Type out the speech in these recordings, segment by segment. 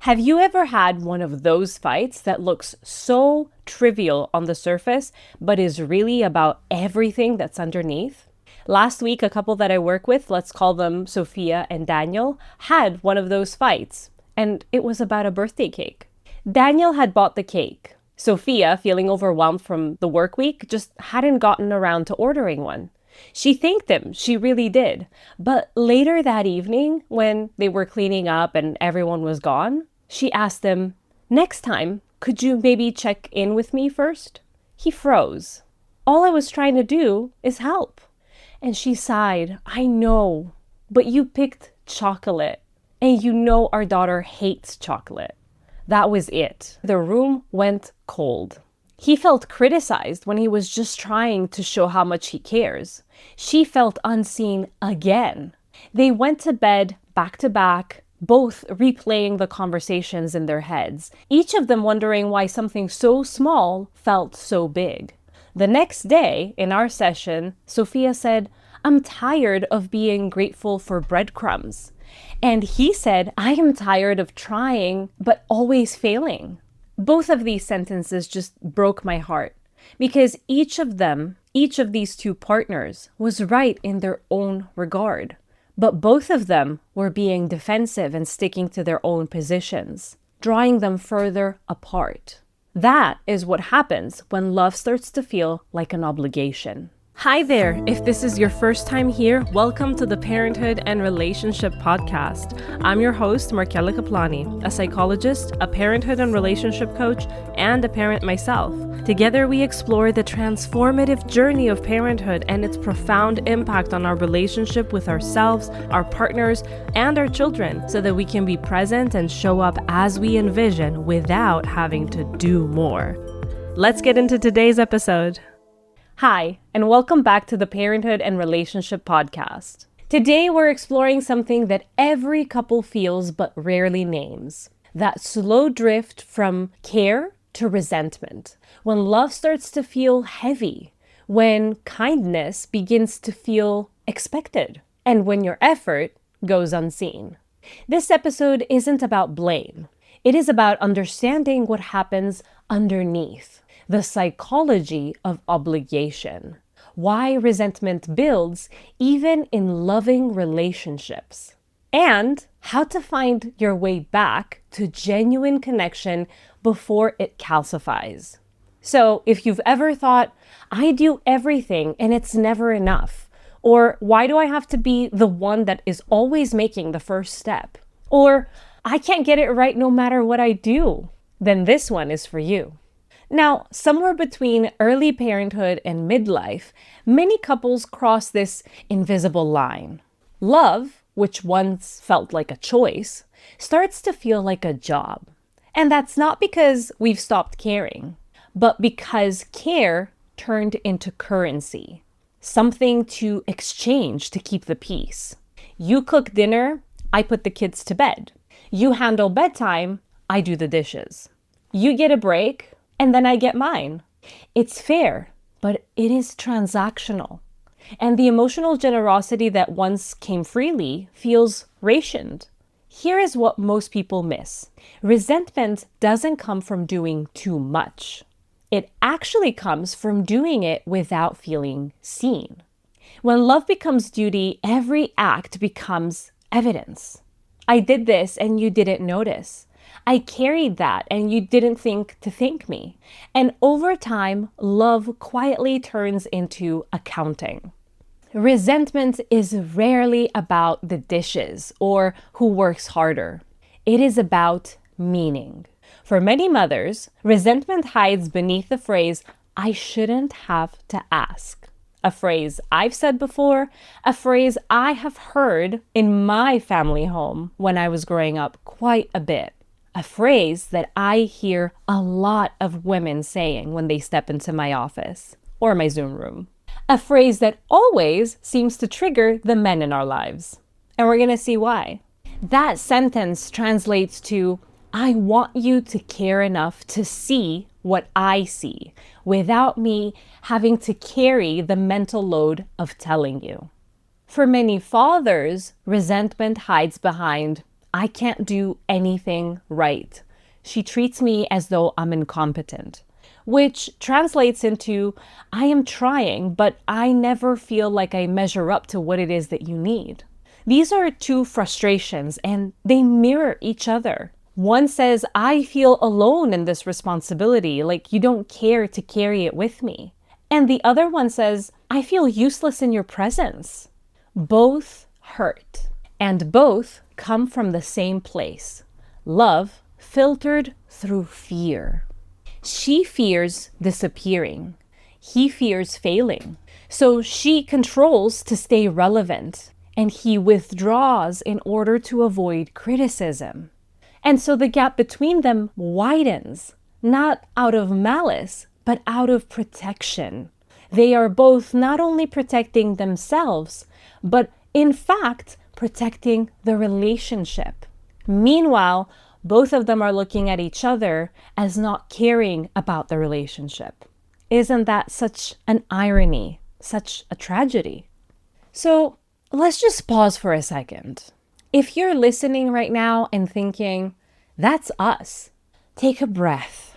Have you ever had one of those fights that looks so trivial on the surface, but is really about everything that's underneath? Last week, a couple that I work with, let's call them Sophia and Daniel, had one of those fights, and it was about a birthday cake. Daniel had bought the cake. Sophia, feeling overwhelmed from the work week, just hadn't gotten around to ordering one. She thanked him, she really did. But later that evening, when they were cleaning up and everyone was gone, she asked him, "Next time, could you maybe check in with me first?" He froze. "All I was trying to do is help." And she sighed, "I know, but you picked chocolate, and you know our daughter hates chocolate." That was it. The room went cold. He felt criticized when he was just trying to show how much he cares. She felt unseen again. They went to bed back to back, both replaying the conversations in their heads, each of them wondering why something so small felt so big. The next day, in our session, Sophia said, "I'm tired of being grateful for breadcrumbs." And he said, "I am tired of trying, but always failing." Both of these sentences just broke my heart because each of these two partners was right in their own regard. But both of them were being defensive and sticking to their own positions, drawing them further apart. That is what happens when love starts to feel like an obligation. Hi there! If this is your first time here, welcome to the Parenthood and Relationship Podcast. I'm your host, Markella Kaplani, a psychologist, a parenthood and relationship coach, and a parent myself. Together, we explore the transformative journey of parenthood and its profound impact on our relationship with ourselves, our partners, and our children, so that we can be present and show up as we envision without having to do more. Let's get into today's episode. Hi, and welcome back to the Parenthood and Relationship Podcast. Today, we're exploring something that every couple feels but rarely names. That slow drift from care to resentment. When love starts to feel heavy. When kindness begins to feel expected. And when your effort goes unseen. This episode isn't about blame. It is about understanding what happens underneath. The psychology of obligation, why resentment builds even in loving relationships, and how to find your way back to genuine connection before it calcifies. So if you've ever thought, "I do everything and it's never enough," or "Why do I have to be the one that is always making the first step?" or "I can't get it right no matter what I do," then this one is for you. Now, somewhere between early parenthood and midlife, many couples cross this invisible line. Love, which once felt like a choice, starts to feel like a job. And that's not because we've stopped caring, but because care turned into currency, something to exchange to keep the peace. You cook dinner, I put the kids to bed. You handle bedtime, I do the dishes. You get a break, and then I get mine. It's fair, but it is transactional. And the emotional generosity that once came freely feels rationed. Here is what most people miss. Resentment doesn't come from doing too much. It actually comes from doing it without feeling seen. When love becomes duty, every act becomes evidence. I did this and you didn't notice. I carried that and you didn't think to thank me. And over time, love quietly turns into accounting. Resentment is rarely about the dishes or who works harder. It is about meaning. For many mothers, resentment hides beneath the phrase, "I shouldn't have to ask." A phrase I've said before, a phrase I have heard in my family home when I was growing up quite a bit. A phrase that I hear a lot of women saying when they step into my office or my Zoom room. A phrase that always seems to trigger the men in our lives. And we're going to see why. That sentence translates to, "I want you to care enough to see what I see without me having to carry the mental load of telling you." For many fathers, resentment hides behind, I can't do anything right. She treats me as though I'm incompetent, which translates into I am trying, but I never feel like I measure up to what it is that you need. These are two frustrations and they mirror each other. One says, I feel alone in this responsibility, like you don't care to carry it with me. And the other one says, I feel useless in your presence. Both hurt, and both come from the same place. Love filtered through fear. She fears disappearing. He fears failing. So she controls to stay relevant, and he withdraws in order to avoid criticism. And so the gap between them widens, not out of malice, but out of protection. They are both not only protecting themselves, but in fact, protecting the relationship. Meanwhile, both of them are looking at each other as not caring about the relationship. Isn't that such an irony, such a tragedy? So let's just pause for a second. If you're listening right now and thinking, that's us, take a breath.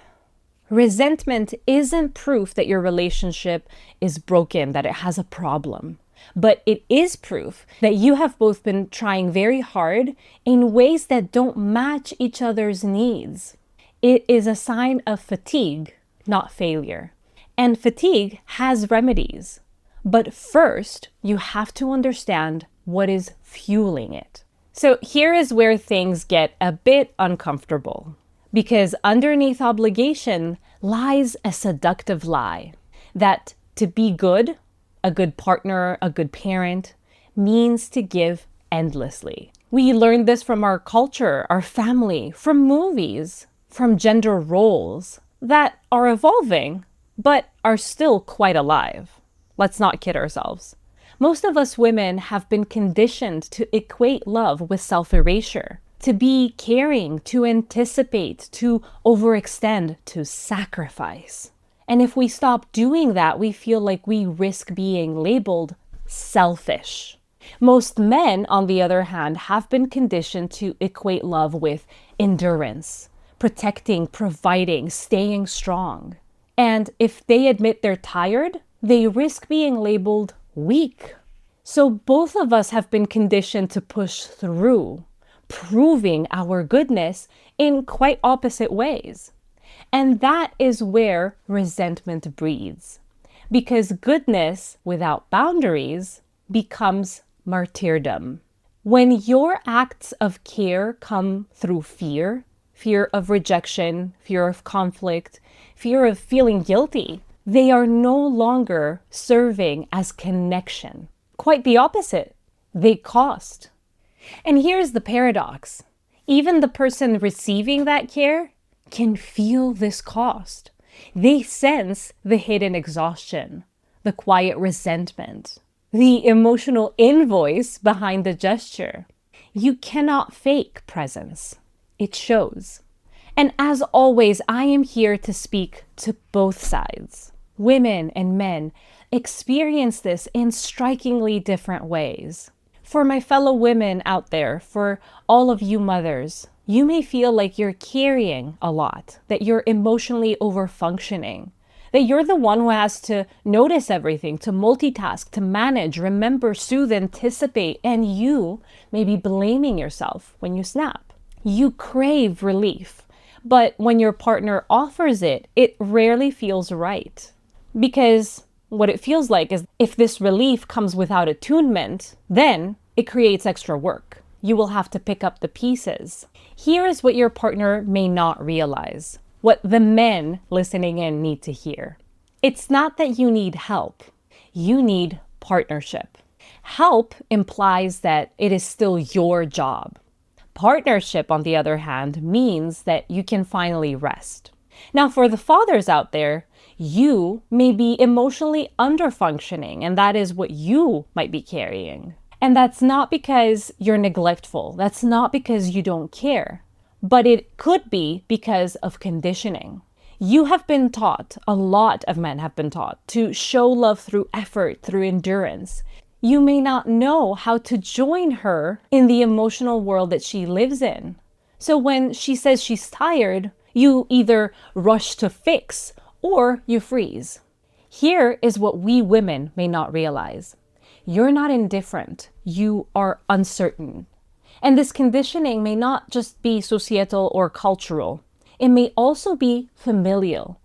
Resentment isn't proof that your relationship is broken, that it has a problem. But it is proof that you have both been trying very hard in ways that don't match each other's needs. It is a sign of fatigue, not failure. And fatigue has remedies. But first, you have to understand what is fueling it. So here is where things get a bit uncomfortable. Because underneath obligation lies a seductive lie that to be good, a good partner, a good parent, means to give endlessly. We learned this from our culture, our family, from movies, from gender roles that are evolving, but are still quite alive. Let's not kid ourselves. Most of us women have been conditioned to equate love with self-erasure, to be caring, to anticipate, to overextend, to sacrifice. And if we stop doing that, we feel like we risk being labeled selfish. Most men, on the other hand, have been conditioned to equate love with endurance, protecting, providing, staying strong. And if they admit they're tired, they risk being labeled weak. So both of us have been conditioned to push through, proving our goodness in quite opposite ways. And that is where resentment breeds. Because goodness without boundaries becomes martyrdom. When your acts of care come through fear, fear of rejection, fear of conflict, fear of feeling guilty, they are no longer serving as connection. Quite the opposite. They cost. And here's the paradox. Even the person receiving that care can feel this cost. They sense the hidden exhaustion, the quiet resentment, the emotional invoice behind the gesture. You cannot fake presence. It shows. And as always, I am here to speak to both sides. Women and men experience this in strikingly different ways. For my fellow women out there, for all of you mothers, you may feel like you're carrying a lot, that you're emotionally overfunctioning, that you're the one who has to notice everything, to multitask, to manage, remember, soothe, anticipate, and you may be blaming yourself when you snap. You crave relief, but when your partner offers it, it rarely feels right. Because what it feels like is if this relief comes without attunement, then it creates extra work. You will have to pick up the pieces. Here is what your partner may not realize, what the men listening in need to hear. It's not that you need help. You need partnership. Help implies that it is still your job. Partnership, on the other hand, means that you can finally rest. Now, for the fathers out there, you may be emotionally underfunctioning, and that is what you might be carrying. And that's not because you're neglectful. That's not because you don't care. But it could be because of conditioning. You have been taught, a lot of men have been taught, to show love through effort, through endurance. You may not know how to join her in the emotional world that she lives in. So when she says she's tired, you either rush to fix or you freeze. Here is what we women may not realize. You're not indifferent. You are uncertain. And this conditioning may not just be societal or cultural. It may also be familial.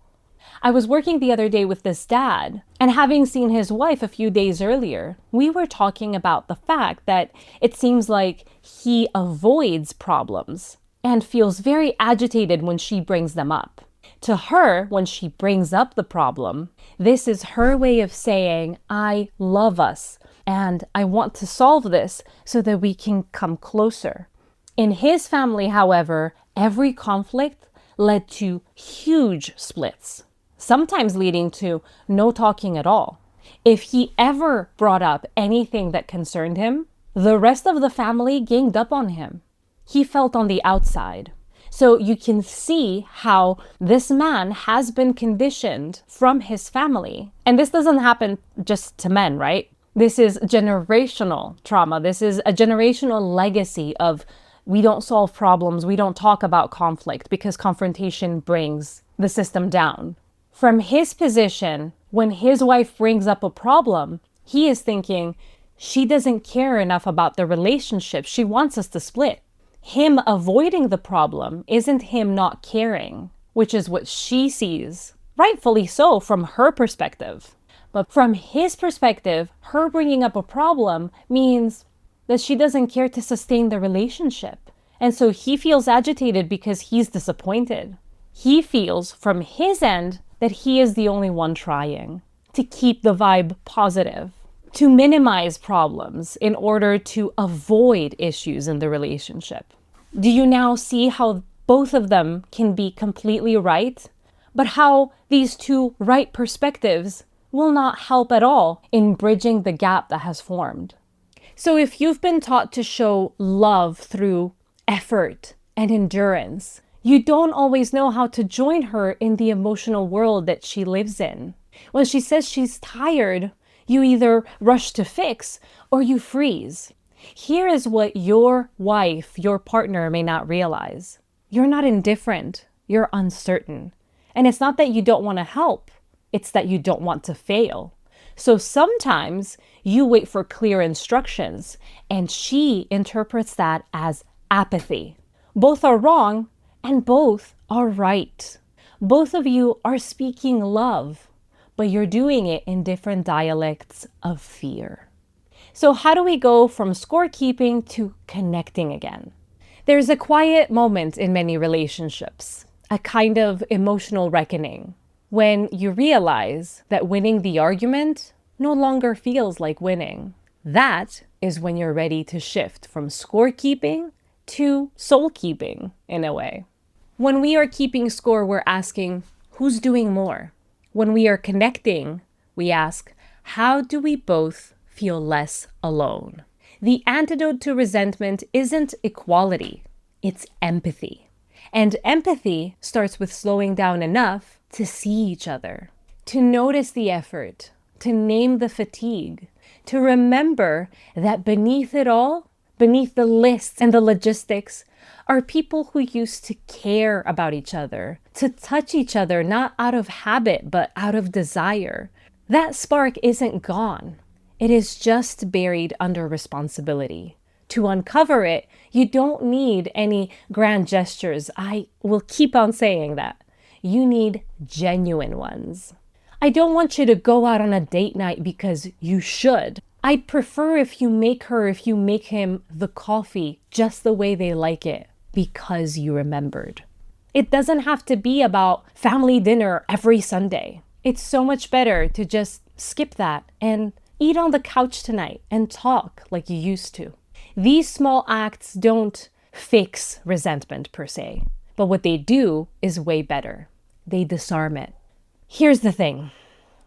I was working the other day with this dad, and having seen his wife a few days earlier, we were talking about the fact that it seems like he avoids problems and feels very agitated when she brings them up. To her, when she brings up the problem, this is her way of saying, I love us and I want to solve this so that we can come closer. In his family, however, every conflict led to huge splits, sometimes leading to no talking at all. If he ever brought up anything that concerned him, the rest of the family ganged up on him. He felt on the outside. So you can see how this man has been conditioned from his family. And this doesn't happen just to men, right? This is generational trauma. This is a generational legacy of we don't solve problems, we don't talk about conflict because confrontation brings the system down. From his position, when his wife brings up a problem, he is thinking, she doesn't care enough about the relationship. She wants us to split. Him avoiding the problem isn't him not caring, which is what she sees, rightfully so from her perspective. But from his perspective, her bringing up a problem means that she doesn't care to sustain the relationship. And so he feels agitated because he's disappointed. He feels from his end that he is the only one trying to keep the vibe positive, to minimize problems in order to avoid issues in the relationship. Do you now see how both of them can be completely right, but how these two right perspectives will not help at all in bridging the gap that has formed? So if you've been taught to show love through effort and endurance, you don't always know how to join her in the emotional world that she lives in. When she says she's tired, you either rush to fix or you freeze. Here is what your wife, your partner may not realize. You're not indifferent, you're uncertain. And it's not that you don't want to help, it's that you don't want to fail. So sometimes you wait for clear instructions and she interprets that as apathy. Both are wrong and both are right. Both of you are speaking love, but you're doing it in different dialects of fear. So how do we go from scorekeeping to connecting again? There's a quiet moment in many relationships, a kind of emotional reckoning, when you realize that winning the argument no longer feels like winning. That is when you're ready to shift from scorekeeping to soulkeeping in a way. When we are keeping score, we're asking, who's doing more? When we are connecting, we ask, how do we both feel less alone? The antidote to resentment isn't equality, it's empathy. And empathy starts with slowing down enough to see each other, to notice the effort, to name the fatigue, to remember that beneath it all, beneath the lists and the logistics, are people who used to care about each other, to touch each other not out of habit but out of desire. That spark isn't gone. It is just buried under responsibility. To uncover it, you don't need any grand gestures. I will keep on saying that. You need genuine ones. I don't want you to go out on a date night because you should. I'd prefer if you make him the coffee just the way they like it because you remembered. It doesn't have to be about family dinner every Sunday. It's so much better to just skip that and eat on the couch tonight and talk like you used to. These small acts don't fix resentment per se, but what they do is way better. They disarm it. Here's the thing.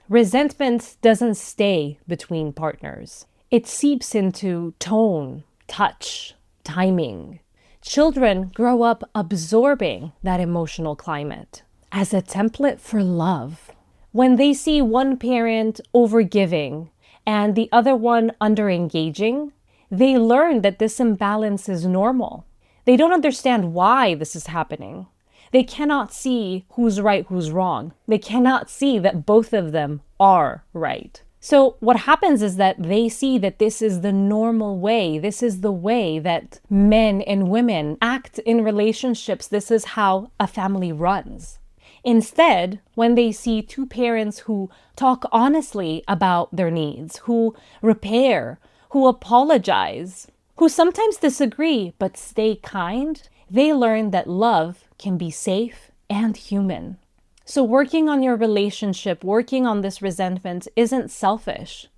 Resentment doesn't stay between partners. It seeps into tone, touch, timing. Children grow up absorbing that emotional climate as a template for love. When they see one parent overgiving and the other one under engaging, they learn that this imbalance is normal. They don't understand why this is happening. They cannot see who's right, who's wrong. They cannot see that both of them are right. So what happens is that they see that this is the normal way. This is the way that men and women act in relationships. This is how a family runs. Instead, when they see two parents who talk honestly about their needs, who repair, who apologize, who sometimes disagree but stay kind, they learn that love can be safe and human. So working on your relationship, working on this resentment isn't selfish.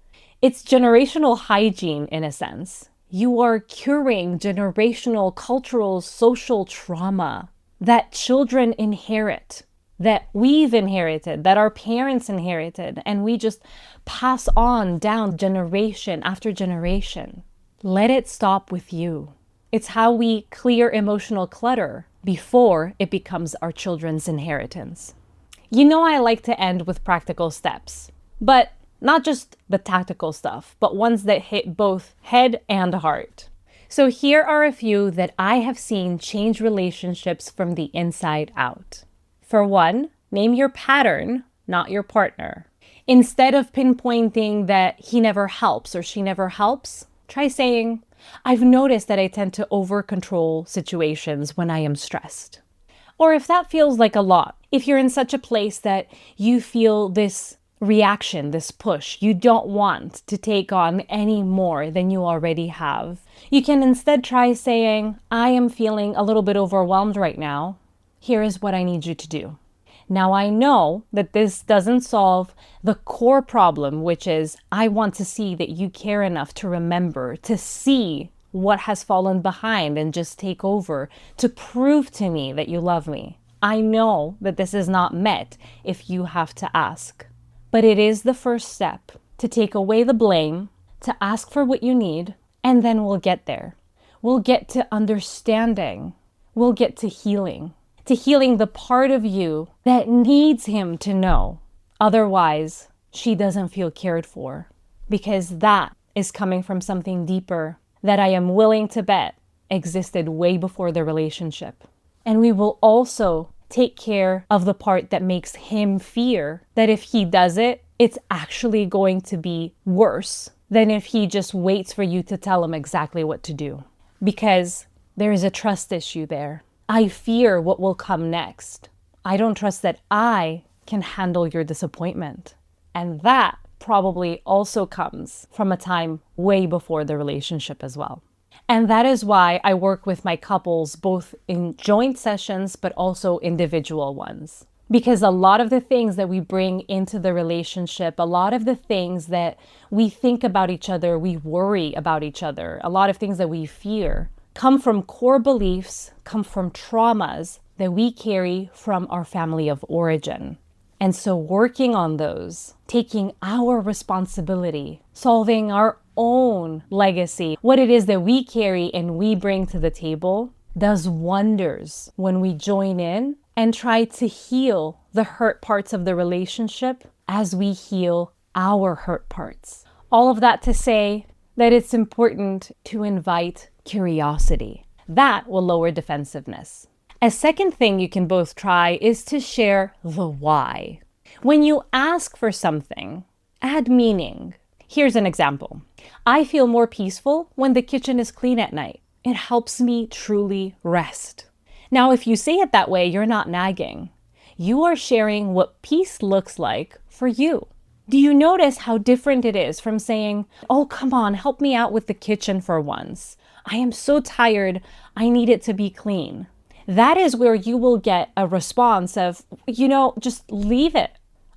It's generational hygiene in a sense. You are curing generational, cultural, social trauma that children inherit, that we've inherited, that our parents inherited, and we just pass on down generation after generation. Let it stop with you. It's how we clear emotional clutter before it becomes our children's inheritance. You know, I like to end with practical steps, but not just the tactical stuff, but ones that hit both head and heart. So here are a few that I have seen change relationships from the inside out. For one, name your pattern, not your partner. Instead of pinpointing that he never helps or she never helps, try saying, I've noticed that I tend to over-control situations when I am stressed. Or if that feels like a lot, if you're in such a place that you feel this reaction, this push, you don't want to take on any more than you already have, you can instead try saying, I am feeling a little bit overwhelmed right now. Here is what I need you to do. Now I know that this doesn't solve the core problem, which is I want to see that you care enough to remember, to see what has fallen behind and just take over, to prove to me that you love me. I know that this is not met if you have to ask. But it is the first step to take away the blame, to ask for what you need, and then we'll get there. We'll get to understanding. We'll get to healing the part of you that needs him to know. Otherwise, she doesn't feel cared for, because that is coming from something deeper that I am willing to bet existed way before the relationship. And we will also take care of the part that makes him fear that if he does it, it's actually going to be worse than if he just waits for you to tell him exactly what to do. Because there is a trust issue there. I fear what will come next. I don't trust that I can handle your disappointment. And that probably also comes from a time way before the relationship as well. And that is why I work with my couples both in joint sessions, but also individual ones. Because a lot of the things that we bring into the relationship, a lot of the things that we think about each other, we worry about each other, a lot of things that we fear, come from core beliefs, come from traumas that we carry from our family of origin. And so working on those, taking our responsibility, solving our own legacy, what it is that we carry and we bring to the table, does wonders when we join in and try to heal the hurt parts of the relationship as we heal our hurt parts. All of that to say that it's important to invite curiosity. That will lower defensiveness. A second thing you can both try is to share the why. When you ask for something, add meaning. Here's an example. I feel more peaceful when the kitchen is clean at night. It helps me truly rest. Now, if you say it that way, you're not nagging. You are sharing what peace looks like for you. Do you notice how different it is from saying, oh, come on, help me out with the kitchen for once. I am so tired, I need it to be clean. That is where you will get a response of, just leave it.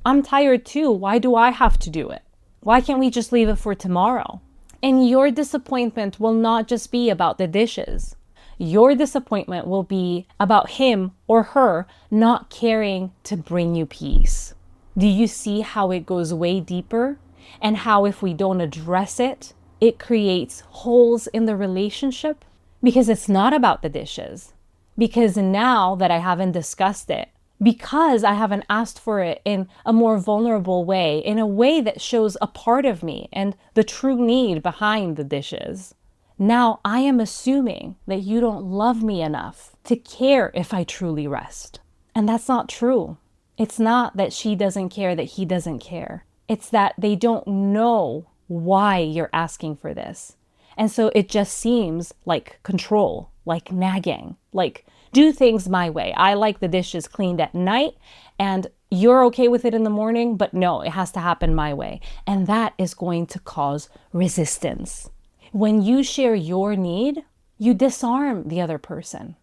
I'm tired too. Why do I have to do it? Why can't we just leave it for tomorrow? And your disappointment will not just be about the dishes. Your disappointment will be about him or her not caring to bring you peace. Do you see how it goes way deeper? And how if we don't address it, it creates holes in the relationship? Because it's not about the dishes. Because now that I haven't discussed it, because I haven't asked for it in a more vulnerable way, in a way that shows a part of me and the true need behind the dishes. Now I am assuming that you don't love me enough to care if I truly rest. And that's not true. It's not that she doesn't care, that he doesn't care. It's that they don't know why you're asking for this. And so it just seems like control, like nagging, like do things my way. I like the dishes cleaned at night and you're okay with it in the morning, but no, it has to happen my way. And that is going to cause resistance. When you share your need, you disarm the other person.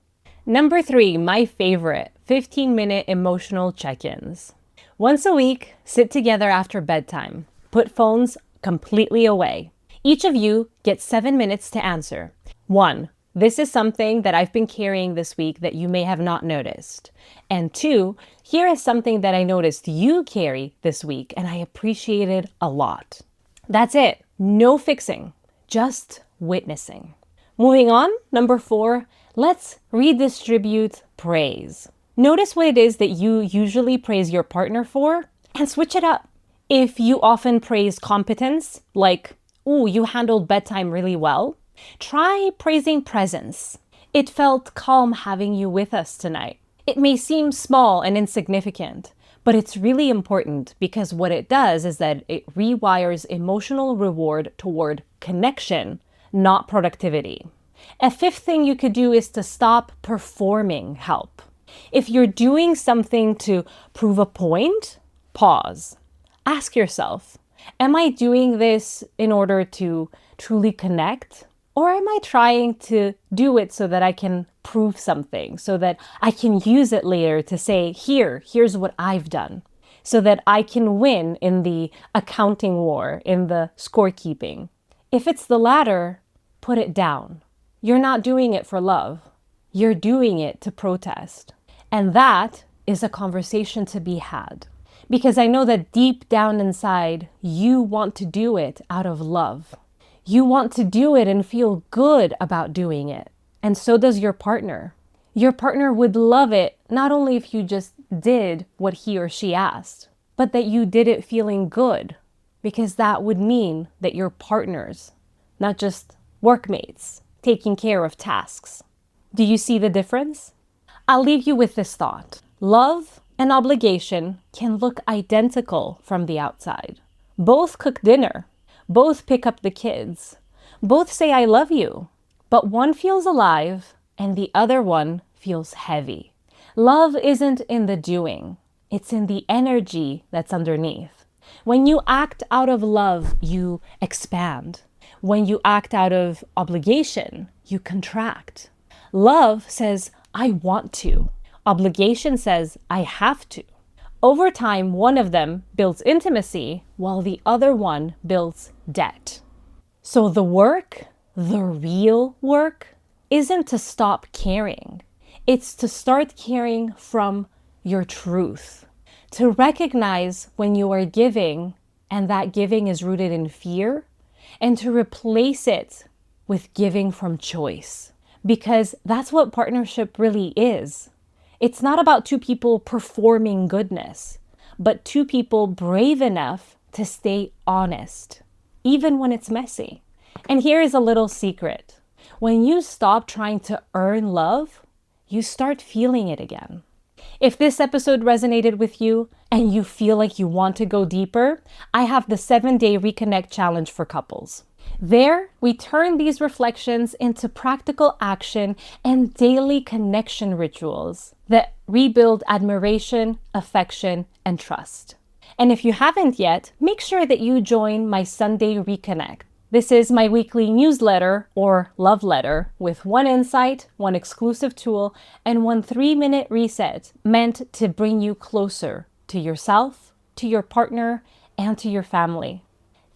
Number 3, my favorite, 15-minute emotional check-ins. Once a week, sit together after bedtime. Put phones completely away. Each of you gets 7 minutes to answer. 1, this is something that I've been carrying this week that you may have not noticed. And 2, here is something that I noticed you carry this week and I appreciated a lot. That's it. No fixing, just witnessing. Moving on, number 4, let's redistribute praise. Notice what it is that you usually praise your partner for and switch it up. If you often praise competence, like, ooh, you handled bedtime really well, try praising presence. It felt calm having you with us tonight. It may seem small and insignificant, but it's really important because what it does is that it rewires emotional reward toward connection, not productivity. A 5th thing you could do is to stop performing help. If you're doing something to prove a point, pause. Ask yourself, am I doing this in order to truly connect? Or am I trying to do it so that I can prove something, so that I can use it later to say, here's what I've done, so that I can win in the accounting war, in the scorekeeping? If it's the latter, put it down. You're not doing it for love. You're doing it to protest. And that is a conversation to be had. Because I know that deep down inside, you want to do it out of love. You want to do it and feel good about doing it. And so does your partner. Your partner would love it, not only if you just did what he or she asked, but that you did it feeling good. Because that would mean that you're partners, not just workmates, taking care of tasks. Do you see the difference? I'll leave you with this thought. Love and obligation can look identical from the outside. Both cook dinner. Both pick up the kids. Both say, I love you. But one feels alive and the other one feels heavy. Love isn't in the doing. It's in the energy that's underneath. When you act out of love, you expand. When you act out of obligation, you contract. Love says, I want to. Obligation says, I have to. Over time, one of them builds intimacy while the other one builds debt. So the work, the real work, isn't to stop caring. It's to start caring from your truth. To recognize when you are giving and that giving is rooted in fear, and to replace it with giving from choice. Because that's what partnership really is. It's not about 2 people performing goodness, but 2 people brave enough to stay honest, even when it's messy. And here is a little secret. When you stop trying to earn love, you start feeling it again. If this episode resonated with you and you feel like you want to go deeper, I have the 7-day Reconnect Challenge for couples. There, we turn these reflections into practical action and daily connection rituals that rebuild admiration, affection, and trust. And if you haven't yet, make sure that you join my Sunday Reconnect. This is my weekly newsletter or love letter with 1 insight, 1 exclusive tool, and 1 3-minute reset meant to bring you closer to yourself, to your partner, and to your family.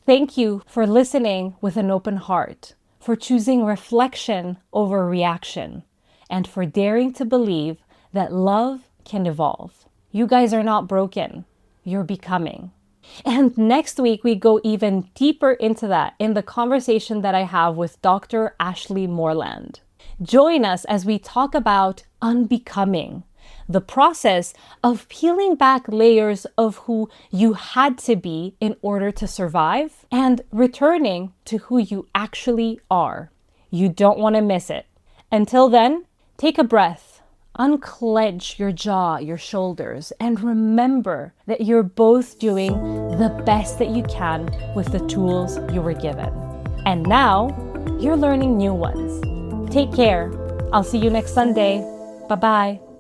Thank you for listening with an open heart, for choosing reflection over reaction, and for daring to believe that love can evolve. You guys are not broken. You're becoming. And next week, we go even deeper into that in the conversation that I have with Dr. Ashley Moreland. Join us as we talk about unbecoming, the process of peeling back layers of who you had to be in order to survive and returning to who you actually are. You don't want to miss it. Until then, take a breath, unclench your jaw, your shoulders, and remember that you're both doing the best that you can with the tools you were given. And now, you're learning new ones. Take care. I'll see you next Sunday. Bye-bye.